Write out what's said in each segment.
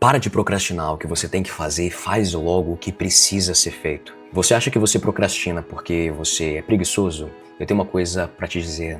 Para de procrastinar o que você tem que fazer e faz logo o que precisa ser feito. Você acha que você procrastina porque você é preguiçoso? Eu tenho uma coisa para te dizer,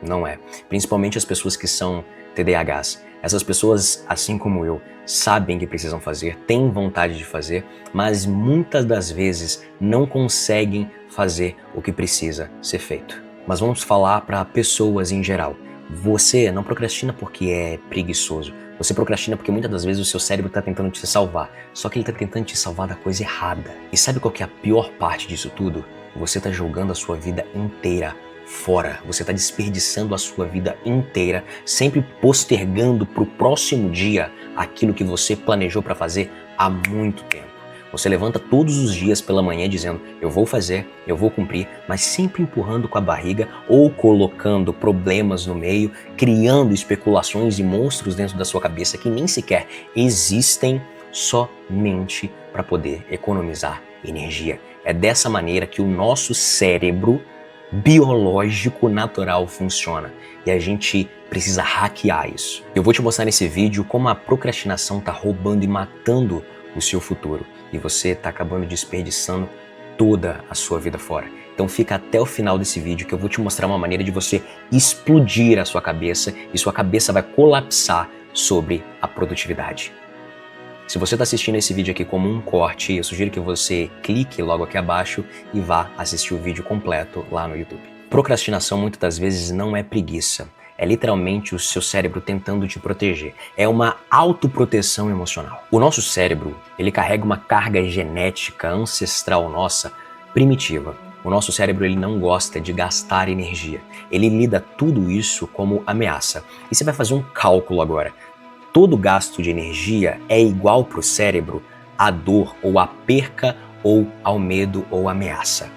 não é. Principalmente as pessoas que são TDAHs. Essas pessoas, assim como eu, sabem que precisam fazer, têm vontade de fazer, mas muitas das vezes não conseguem fazer o que precisa ser feito. Mas vamos falar para pessoas em geral. Você não procrastina porque é preguiçoso. Você procrastina porque muitas das vezes o seu cérebro está tentando te salvar. Só que ele está tentando te salvar da coisa errada. E sabe qual que é a pior parte disso tudo? Você está jogando a sua vida inteira fora. Você está desperdiçando a sua vida inteira, sempre postergando para o próximo dia aquilo que você planejou para fazer há muito tempo. Você levanta todos os dias pela manhã dizendo, eu vou fazer, eu vou cumprir, mas sempre empurrando com a barriga ou colocando problemas no meio, criando especulações e monstros dentro da sua cabeça que nem sequer existem somente para poder economizar energia. É dessa maneira que o nosso cérebro biológico natural funciona e a gente precisa hackear isso. Eu vou te mostrar nesse vídeo como a procrastinação está roubando e matando o seu futuro e você está acabando desperdiçando toda a sua vida fora. Então fica até o final desse vídeo que eu vou te mostrar uma maneira de você explodir a sua cabeça e sua cabeça vai colapsar sobre a produtividade. Se você está assistindo esse vídeo aqui como um corte, eu sugiro que você clique logo aqui abaixo e vá assistir o vídeo completo lá no YouTube. Procrastinação muitas das vezes não é preguiça. É literalmente o seu cérebro tentando te proteger. É uma autoproteção emocional. O nosso cérebro, ele carrega uma carga genética ancestral nossa primitiva. O nosso cérebro, ele não gosta de gastar energia. Ele lida tudo isso como ameaça. E você vai fazer um cálculo agora. Todo gasto de energia é igual para o cérebro à dor ou à perca ou ao medo ou ameaça.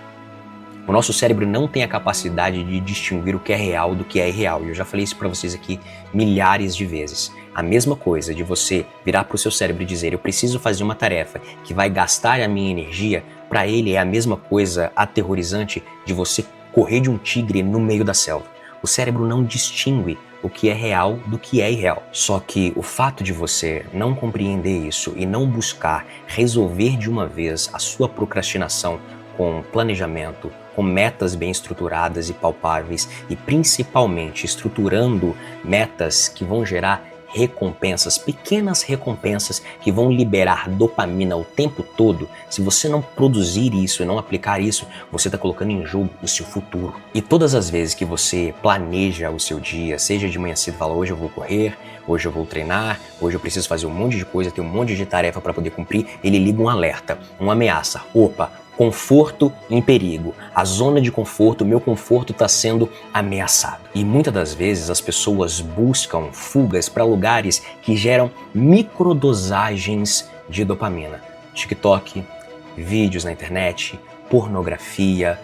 O nosso cérebro não tem a capacidade de distinguir o que é real do que é irreal. E eu já falei isso para vocês aqui milhares de vezes. A mesma coisa de você virar para o seu cérebro e dizer eu preciso fazer uma tarefa que vai gastar a minha energia, para ele é a mesma coisa aterrorizante de você correr de um tigre no meio da selva. O cérebro não distingue o que é real do que é irreal. Só que o fato de você não compreender isso e não buscar resolver de uma vez a sua procrastinação com planejamento, com metas bem estruturadas e palpáveis e principalmente estruturando metas que vão gerar recompensas, pequenas recompensas que vão liberar dopamina o tempo todo. Se você não produzir isso e não aplicar isso, você está colocando em jogo o seu futuro. E todas as vezes que você planeja o seu dia, seja de manhã cedo, fala hoje eu vou correr, hoje eu vou treinar, hoje eu preciso fazer um monte de coisa, ter um monte de tarefa para poder cumprir, ele liga um alerta, uma ameaça. Opa! Conforto em perigo. A zona de conforto, meu conforto está sendo ameaçado. E muitas das vezes as pessoas buscam fugas para lugares que geram microdosagens de dopamina. TikTok, vídeos na internet, pornografia,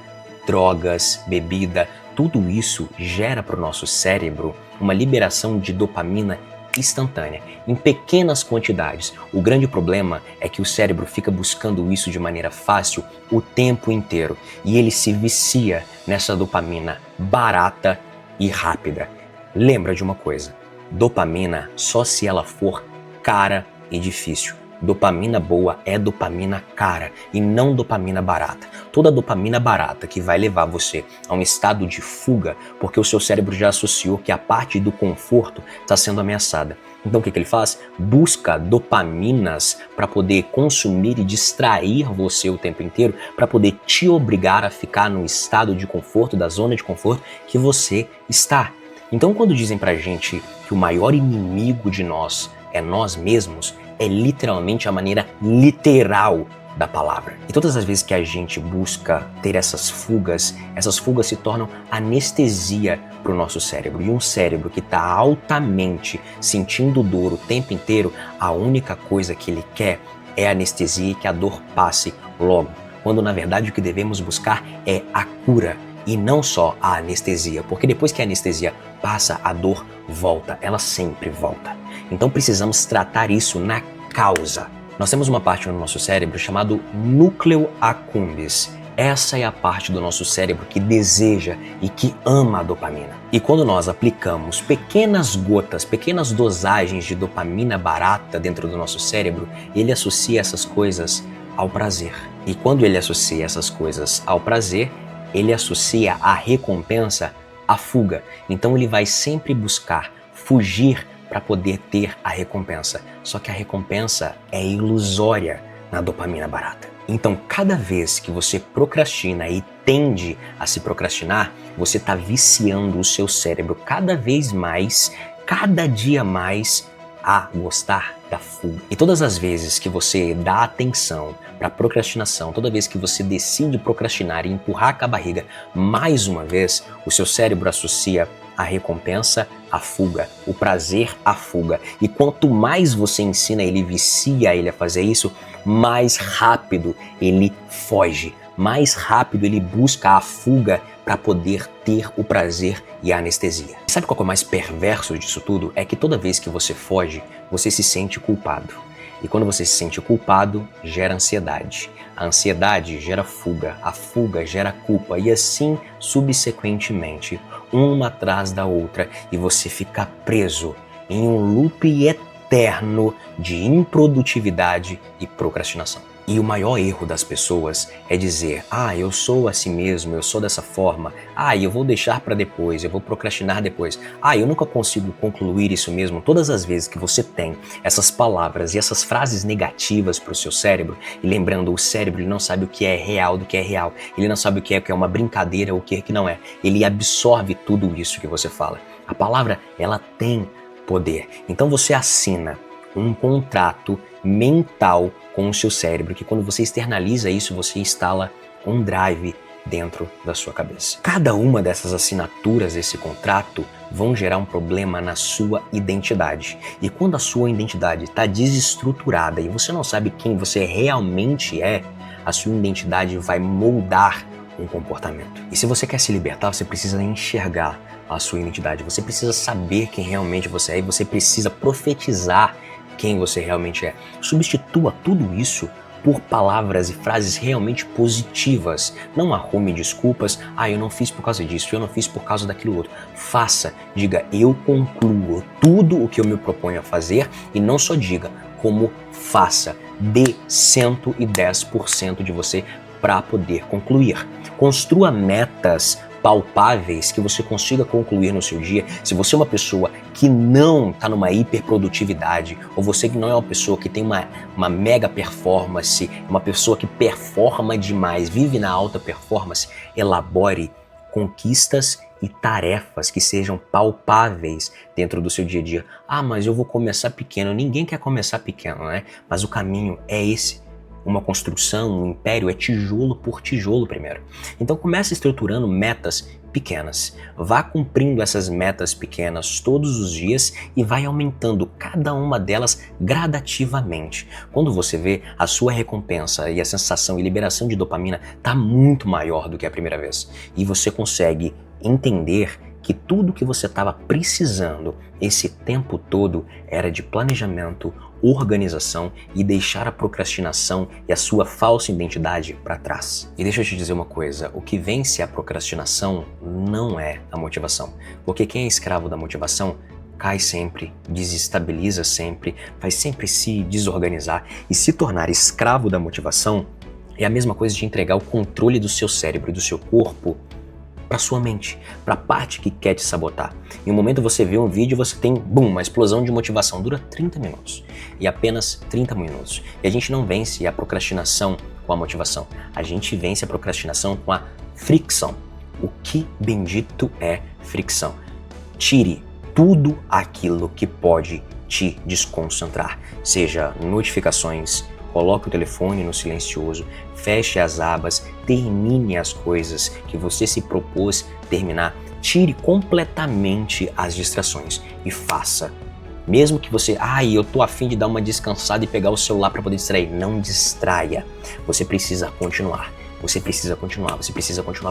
drogas, bebida, tudo isso gera para o nosso cérebro uma liberação de dopamina instantânea, em pequenas quantidades. O grande problema é que o cérebro fica buscando isso de maneira fácil o tempo inteiro e ele se vicia nessa dopamina barata e rápida. Lembra de uma coisa, dopamina só se ela for cara e difícil. Dopamina boa é dopamina cara e não dopamina barata. Toda dopamina barata que vai levar você a um estado de fuga, porque o seu cérebro já associou que a parte do conforto está sendo ameaçada. Então o que ele faz? Busca dopaminas para poder consumir e distrair você o tempo inteiro, para poder te obrigar a ficar no estado de conforto, da zona de conforto que você está. Então quando dizem pra gente que o maior inimigo de nós é nós mesmos, é literalmente a maneira literal da palavra. E todas as vezes que a gente busca ter essas fugas se tornam anestesia para o nosso cérebro. E um cérebro que está altamente sentindo dor o tempo inteiro, a única coisa que ele quer é anestesia e que a dor passe logo. Quando na verdade o que devemos buscar é a cura e não só a anestesia, porque depois que a anestesia passa, a dor volta, ela sempre volta. Então precisamos tratar isso na causa. Nós temos uma parte no nosso cérebro chamado núcleo accumbens. Essa é a parte do nosso cérebro que deseja e que ama a dopamina. E quando nós aplicamos pequenas gotas, pequenas dosagens de dopamina barata dentro do nosso cérebro, ele associa essas coisas ao prazer. E quando ele associa essas coisas ao prazer, ele associa a recompensa à fuga. Então ele vai sempre buscar fugir para poder ter a recompensa. Só que a recompensa é ilusória na dopamina barata. Então, cada vez que você procrastina e tende a se procrastinar, você está viciando o seu cérebro cada vez mais, cada dia mais, a gostar da fuga. E todas as vezes que você dá atenção para procrastinação, toda vez que você decide procrastinar e empurrar com a barriga mais uma vez, o seu cérebro associa a recompensa à fuga, o prazer à fuga. E quanto mais você ensina ele, vicia ele a fazer isso, mais rápido ele foge, mais rápido ele busca a fuga para poder ter o prazer e a anestesia. Sabe qual é o mais perverso disso tudo? É que toda vez que você foge, você se sente culpado. E quando você se sente culpado, gera ansiedade. A ansiedade gera fuga, a fuga gera culpa e assim subsequentemente, uma atrás da outra, e você fica preso em um loop eterno de improdutividade e procrastinação. E o maior erro das pessoas é dizer: eu sou assim mesmo, eu sou dessa forma, eu vou deixar para depois, eu vou procrastinar depois, eu nunca consigo concluir isso mesmo. Todas as vezes que você tem essas palavras e essas frases negativas para o seu cérebro, e lembrando, o cérebro ele não sabe o que é real do que é real, ele não sabe o que é uma brincadeira ou o que é que não é, ele absorve tudo isso que você fala. A palavra, ela tem poder. Então você assina um contrato mental com o seu cérebro, que quando você externaliza isso, você instala um drive dentro da sua cabeça. Cada uma dessas assinaturas desse contrato vão gerar um problema na sua identidade. E quando a sua identidade está desestruturada e você não sabe quem você realmente é, a sua identidade vai moldar um comportamento. E se você quer se libertar, você precisa enxergar a sua identidade, você precisa saber quem realmente você é e você precisa profetizar quem você realmente é. Substitua tudo isso por palavras e frases realmente positivas. Não arrume desculpas, eu não fiz por causa disso, eu não fiz por causa daquilo outro. Faça, diga: eu concluo tudo o que eu me proponho a fazer, e não só diga, como faça. Dê 110% de você para poder concluir. Construa metas palpáveis que você consiga concluir no seu dia. Se você é uma pessoa que não está numa hiperprodutividade, ou você que não é uma pessoa que tem uma mega performance, uma pessoa que performa demais, vive na alta performance, elabore conquistas e tarefas que sejam palpáveis dentro do seu dia a dia. Mas eu vou começar pequeno. Ninguém quer começar pequeno, né? Mas o caminho é esse. Uma construção, um império é tijolo por tijolo primeiro. Então comece estruturando metas pequenas. Vá cumprindo essas metas pequenas todos os dias e vai aumentando cada uma delas gradativamente. Quando você vê, a sua recompensa e a sensação e liberação de dopamina está muito maior do que a primeira vez. E você consegue entender que tudo que você estava precisando esse tempo todo era de planejamento, organização e deixar a procrastinação e a sua falsa identidade para trás. E deixa eu te dizer uma coisa, o que vence a procrastinação não é a motivação, porque quem é escravo da motivação cai sempre, desestabiliza sempre, vai sempre se desorganizar, e se tornar escravo da motivação é a mesma coisa de entregar o controle do seu cérebro e do seu corpo para sua mente, para a parte que quer te sabotar. Em um momento você vê um vídeo e você tem, uma explosão de motivação, dura 30 minutos, e apenas 30 minutos. E a gente não vence a procrastinação com a motivação, a gente vence a procrastinação com a fricção. O que bendito é fricção? Tire tudo aquilo que pode te desconcentrar, seja notificações, coloque o telefone no silencioso, feche as abas, termine as coisas que você se propôs terminar, tire completamente as distrações e faça. Mesmo que você, eu tô afim de dar uma descansada e pegar o celular para poder distrair, não distraia. Você precisa continuar. Você precisa continuar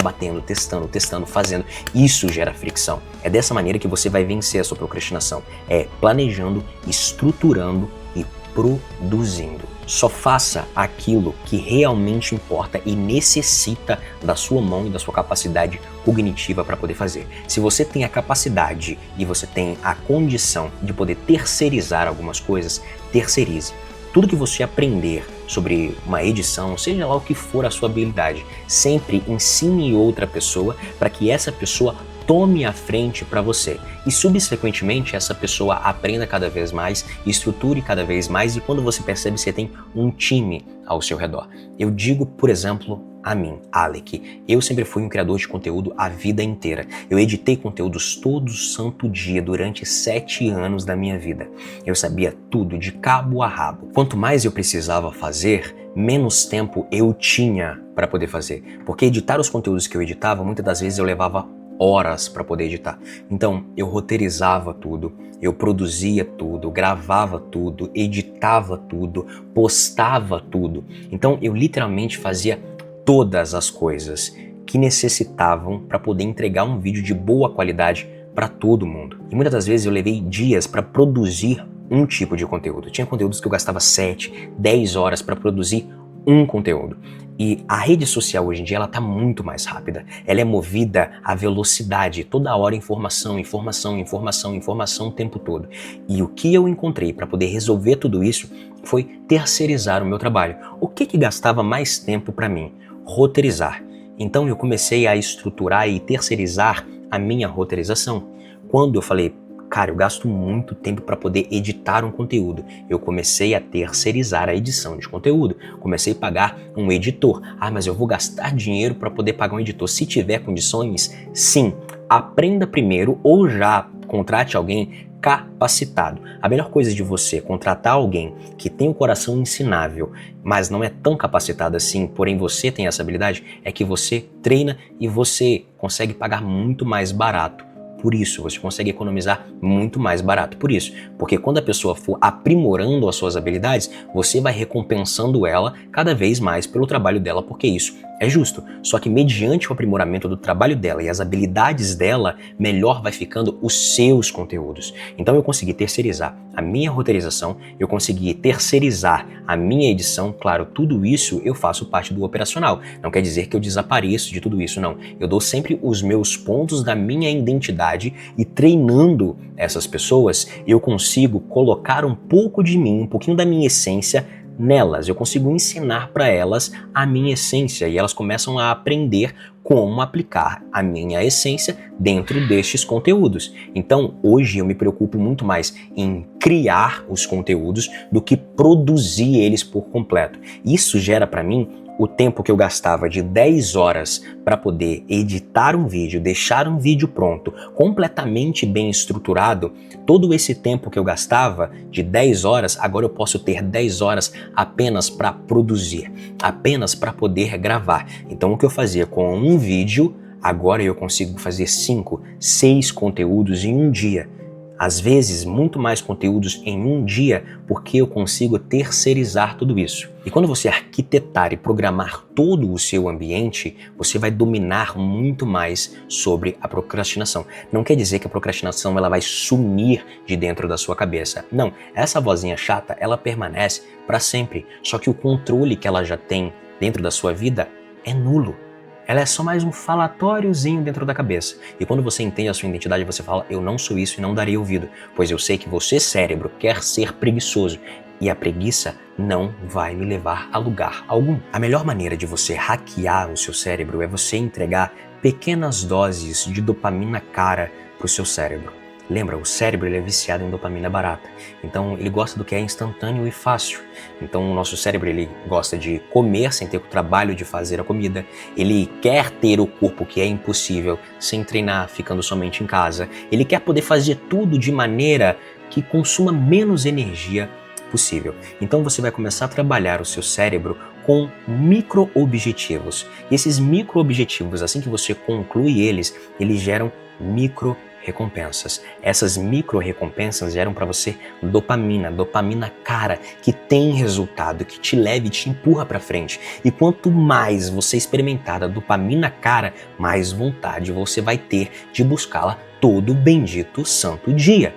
batendo, testando, fazendo. Isso gera fricção. É dessa maneira que você vai vencer a sua procrastinação. É planejando, estruturando e produzindo. Só faça aquilo que realmente importa e necessita da sua mão e da sua capacidade cognitiva para poder fazer. Se você tem a capacidade e você tem a condição de poder terceirizar algumas coisas, terceirize. Tudo que você aprender sobre uma edição, seja lá o que for a sua habilidade, sempre ensine outra pessoa para que essa pessoa tome a frente para você e subsequentemente essa pessoa aprenda cada vez mais, estruture cada vez mais e quando você percebe você tem um time ao seu redor. Eu digo, por exemplo, a mim, Alec, eu sempre fui um criador de conteúdo a vida inteira. Eu editei conteúdos todo santo dia durante 7 anos da minha vida. Eu sabia tudo de cabo a rabo. Quanto mais eu precisava fazer, menos tempo eu tinha para poder fazer. Porque editar os conteúdos que eu editava, muitas das vezes eu levava horas para poder editar. Então, eu roteirizava tudo, eu produzia tudo, gravava tudo, editava tudo, postava tudo. Então, eu literalmente fazia todas as coisas que necessitavam para poder entregar um vídeo de boa qualidade para todo mundo. E muitas das vezes eu levei dias para produzir um tipo de conteúdo. Tinha conteúdos que eu gastava 7, 10 horas para produzir um conteúdo. E a rede social hoje em dia ela está muito mais rápida. Ela é movida à velocidade, toda hora informação, informação, informação, informação o tempo todo. E o que eu encontrei para poder resolver tudo isso foi terceirizar o meu trabalho. O que gastava mais tempo para mim? Roteirizar. Então eu comecei a estruturar e terceirizar a minha roteirização. Quando eu falei, cara, eu gasto muito tempo para poder editar um conteúdo. Eu comecei a terceirizar a edição de conteúdo. Comecei a pagar um editor. Ah, mas eu vou gastar dinheiro para poder pagar um editor. Se tiver condições, sim. Aprenda primeiro ou já contrate alguém capacitado. A melhor coisa de você contratar alguém que tem um coração ensinável, mas não é tão capacitado assim, porém você tem essa habilidade, é que você treina e você consegue pagar muito mais barato. Por isso, você consegue economizar muito mais barato. Por isso, porque quando a pessoa for aprimorando as suas habilidades, você vai recompensando ela cada vez mais pelo trabalho dela, porque isso é justo. Só que mediante o aprimoramento do trabalho dela e as habilidades dela, melhor vai ficando os seus conteúdos. Então eu consegui terceirizar a minha roteirização, eu consegui terceirizar a minha edição. Claro, tudo isso eu faço parte do operacional. Não quer dizer que eu desapareço de tudo isso, não. Eu dou sempre os meus pontos da minha identidade e treinando essas pessoas, eu consigo colocar um pouco de mim, um pouquinho da minha essência nelas. Eu consigo ensinar para elas a minha essência e elas começam a aprender como aplicar a minha essência dentro destes conteúdos. Então, hoje eu me preocupo muito mais em criar os conteúdos do que produzir eles por completo. Isso gera para mim o tempo que eu gastava de 10 horas para poder editar um vídeo, deixar um vídeo pronto, completamente bem estruturado. Todo esse tempo que eu gastava de 10 horas, agora eu posso ter 10 horas apenas para produzir, apenas para poder gravar. Então o que eu fazia com um vídeo, agora eu consigo fazer 5, 6 conteúdos em um dia. Às vezes, muito mais conteúdos em um dia, porque eu consigo terceirizar tudo isso. E quando você arquitetar e programar todo o seu ambiente, você vai dominar muito mais sobre a procrastinação. Não quer dizer que a procrastinação ela vai sumir de dentro da sua cabeça. Não, essa vozinha chata, ela permanece para sempre. Só que o controle que ela já tem dentro da sua vida é nulo. Ela é só mais um falatóriozinho dentro da cabeça. E quando você entende a sua identidade, você fala, eu não sou isso e não darei ouvido, pois eu sei que você, cérebro, quer ser preguiçoso. E a preguiça não vai me levar a lugar algum. A melhor maneira de você hackear o seu cérebro é você entregar pequenas doses de dopamina cara para o seu cérebro. Lembra, o cérebro ele é viciado em dopamina barata, então ele gosta do que é instantâneo e fácil. Então o nosso cérebro ele gosta de comer sem ter o trabalho de fazer a comida, ele quer ter o corpo que é impossível sem treinar, ficando somente em casa, ele quer poder fazer tudo de maneira que consuma menos energia possível. Então você vai começar a trabalhar o seu cérebro com micro-objetivos. E esses micro-objetivos, assim que você conclui eles geram micro-recompensas. Essas micro-recompensas geram para você dopamina cara, que tem resultado, que te leva e te empurra para frente. E quanto mais você experimentar a dopamina cara, mais vontade você vai ter de buscá-la todo bendito santo dia.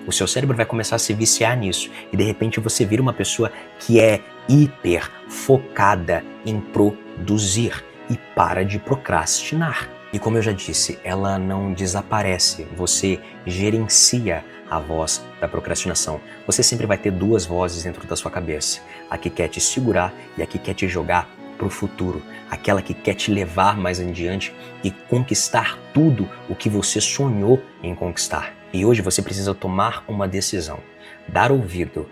O seu cérebro vai começar a se viciar nisso e de repente você vira uma pessoa que é hiper focada em produzir e para de procrastinar. E como eu já disse, ela não desaparece, você gerencia a voz da procrastinação. Você sempre vai ter duas vozes dentro da sua cabeça, a que quer te segurar e a que quer te jogar para o futuro, aquela que quer te levar mais adiante e conquistar tudo o que você sonhou em conquistar. E hoje você precisa tomar uma decisão, dar ouvido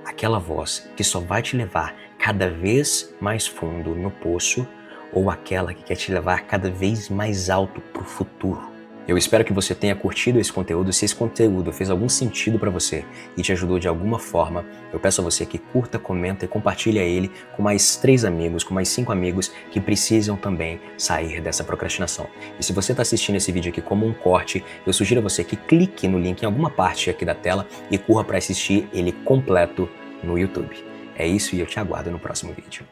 àquela voz que só vai te levar cada vez mais fundo no poço ou aquela que quer te levar cada vez mais alto para o futuro. Eu espero que você tenha curtido esse conteúdo. Se esse conteúdo fez algum sentido para você e te ajudou de alguma forma, eu peço a você que curta, comenta e compartilha ele com mais 3 amigos, com mais 5 amigos que precisam também sair dessa procrastinação. E se você está assistindo esse vídeo aqui como um corte, eu sugiro a você que clique no link em alguma parte aqui da tela e corra para assistir ele completo no YouTube. É isso e eu te aguardo no próximo vídeo.